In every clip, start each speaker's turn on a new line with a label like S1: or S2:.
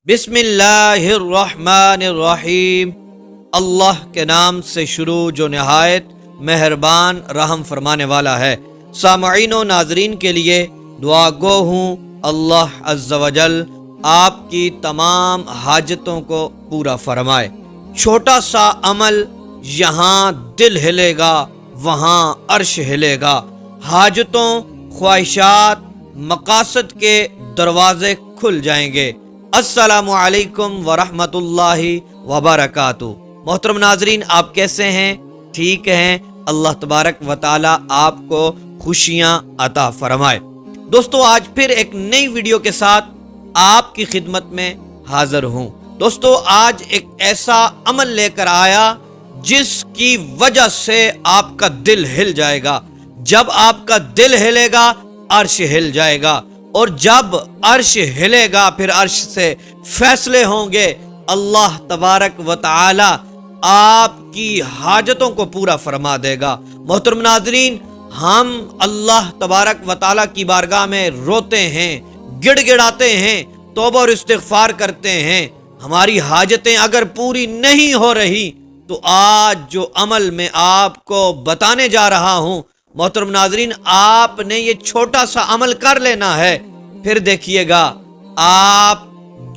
S1: बिस्मिल्लाहिर्रहमानिर्रहीम। अल्लाह के नाम से शुरू जो नहायत मेहरबान रहम फरमाने वाला है। सामईन व नाजरीन के लिए दुआ गो हूँ अल्लाह अज़्ज़ा वजल आपकी तमाम हाजतों को पूरा फरमाए। छोटा सा अमल, यहाँ दिल हिलेगा वहाँ अर्श हिलेगा। हाजतों, ख्वाहिशात, मकासद के दरवाजे खुल जाएंगे। अस्सलामु अलैकुम वरहमतुल्लाहि वबरकातुहू। मोहतरम नाजरीन, आप कैसे हैं? ठीक हैं? अल्लाह तबारक व तआला आपको खुशियां अता फरमाए। दोस्तों, आज फिर एक नई वीडियो के साथ आपकी खिदमत में हाजिर हूं। दोस्तों, आज एक ऐसा अमल लेकर आया जिसकी वजह से आपका दिल हिल जाएगा। जब आपका दिल हिलेगा, अर्श हिल जाएगा, और जब अर्श हिलेगा फिर अर्श से फैसले होंगे। अल्लाह तबारक व तआला आपकी हाजतों को पूरा फरमा देगा। मोहतरम नाज़रीन, हम अल्लाह तबारक व तआला की बारगाह में रोते हैं, गिड़गिड़ाते हैं, तौबा और इस्तिग़फ़ार करते हैं। हमारी हाजतें अगर पूरी नहीं हो रही तो आज जो अमल मैं आपको बताने जा रहा हूं, मोहतरम नाजरीन, आपने ये छोटा सा अमल कर लेना है। फिर देखिएगा, आप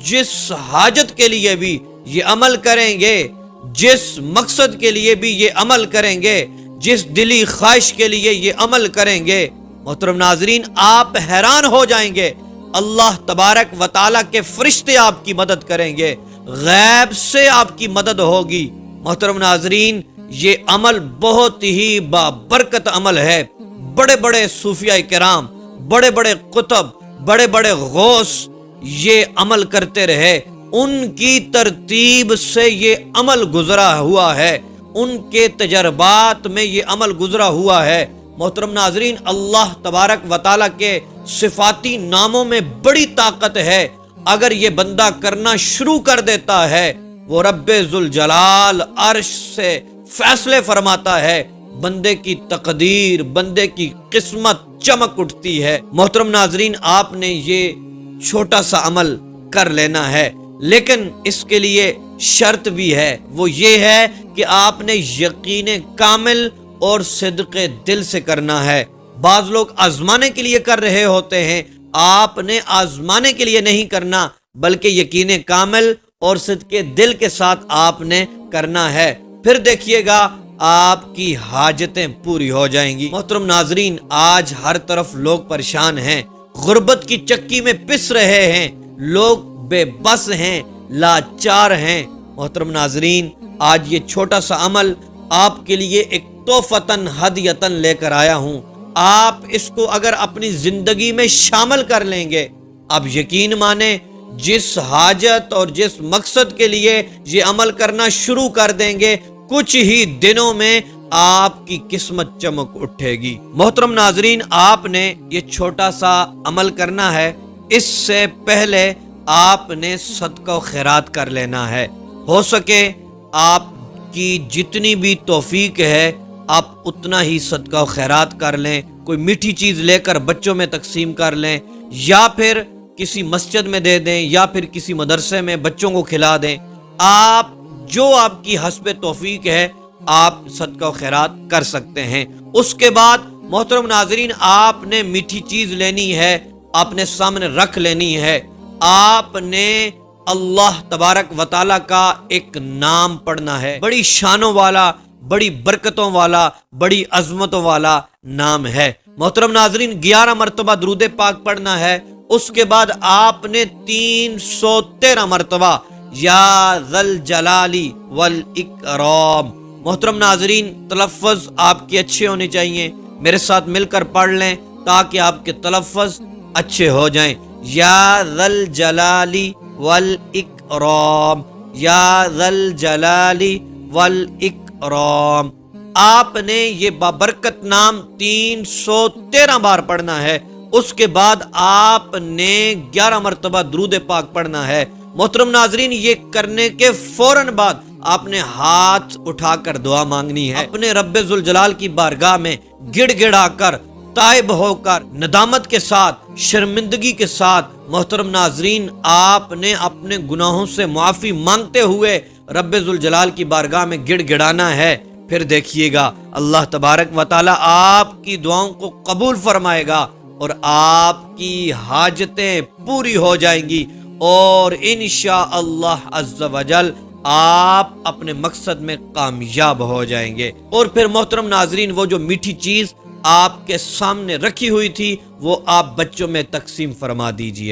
S1: जिस हाजत के लिए भी ये अमल करेंगे, जिस मकसद के लिए भी ये अमल करेंगे, जिस दिली ख्वाहिश के लिए ये अमल करेंगे, मोहतरम नाजरीन, आप हैरान हो जाएंगे। अल्लाह तबारक व तआला के फरिश्ते आपकी मदद करेंगे, गैब से आपकी मदद होगी। मोहतरम नाजरीन, ये अमल बहुत ही बाबरकत अमल है। बड़े बड़े सूफिया किराम, बड़े बड़े कुतुब, बड़े बड़े गौस ये अमल करते रहे। उनकी तरतीब से ये अमल गुजरा हुआ है, उनके तजर्बात में ये अमल गुजरा हुआ है। मोहतरम नाजरीन, अल्लाह तबारक व तआला के सिफाती नामों में बड़ी ताकत है। अगर ये बंदा करना शुरू कर देता है, वो रब्बे जुल जलाल अर्श से फैसले फरमाता है। बंदे की तकदीर, बंदे की किस्मत चमक उठती है। मोहतरम नाजरीन, आपने ये छोटा सा अमल कर लेना है, लेकिन इसके लिए शर्त भी है। वो ये है कि आपने यकीन कामिल और सिद्क़े दिल से करना है। बाज लोग आजमाने के लिए कर रहे होते हैं, आपने आजमाने के लिए नहीं करना, बल्कि यकीन कामिल और सिद्क़े दिल के साथ आपने करना है। फिर देखिएगा, आपकी हाजतें पूरी हो जाएंगी। मोहतरम नाजरीन, आज हर तरफ लोग परेशान हैं, गुर्बत की चक्की में पिस रहे हैं, लोग बेबस हैं, लाचार हैं। मोहतरम नाजरीन, आज ये छोटा सा अमल आपके लिए एक तोहफतन हदियतन लेकर आया हूँ। आप इसको अगर अपनी जिंदगी में शामिल कर लेंगे, आप यकीन माने, जिस हाजत और जिस मकसद के लिए ये अमल करना शुरू कर देंगे, कुछ ही दिनों में आपकी किस्मत चमक उठेगी। मोहतरम नाजरीन, आपने ये छोटा सा अमल करना है। इससे पहले आपने सदका व खैरात कर लेना है। हो सके आपकी जितनी भी तौफीक है, आप उतना ही सदका व खैरात कर लें। कोई मीठी चीज लेकर बच्चों में तकसीम कर लें, या फिर किसी मस्जिद में दे दें, या फिर किसी मदरसे में बच्चों को खिला दें। आप जो आपकी हस्बे तौफीक है, आप सदका व खैरात कर सकते हैं। उसके बाद मोहतरम नाजरीन, आपने मीठी चीज लेनी है, आपने सामने रख लेनी है। आपने अल्लाह तबारक व तआला का एक नाम पढ़ना है, बड़ी शानों वाला, बड़ी बरकतों वाला, बड़ी अजमतों वाला नाम है। मोहतरम नाजरीन, 11 मरतबा दुरूद पाक पढ़ना है। उसके बाद आपने 313 मरतबा या ज़ल जलाली वल इकराम। मोहतरम नाजरीन, तलफ़्फ़ुज़ आपके अच्छे होने चाहिए। मेरे साथ मिलकर पढ़ लें ताकि आपके तलफ़्फ़ुज़ अच्छे हो जाएं। या ज़ल जलाली वल इकराम, या ज़ल जलाली वल इकराम। आपने ये बाबरकत नाम 313 बार पढ़ना है। उसके बाद आपने 11 मरतबा दुरूद पाक पढ़ना है। मोहतरम नाजरीन, ये करने के फौरन बाद आपने हाथ उठाकर दुआ मांगनी है। अपने रब्बे जुल जलाल की बारगाह में गिड़गिड़ा कर تائب ہو کر ندامت کے ساتھ شرمندگی کے ساتھ محترم ناظرین آپ نے اپنے گناہوں سے معافی مانگتے ہوئے رب ذوالجلال کی بارگاہ میں گڑ گڑانا ہے۔ پھر دیکھیے گا اللہ تبارک و تعالی آپ کی دعاؤں کو قبول فرمائے گا اور آپ کی حاجتیں پوری ہو جائیں گی، اور انشاءاللہ عز و جل آپ اپنے مقصد میں کامیاب ہو جائیں گے۔ اور پھر محترم ناظرین وہ جو میٹھی چیز آپ کے سامنے رکھی ہوئی تھی وہ آپ بچوں میں تقسیم فرما دیجئے۔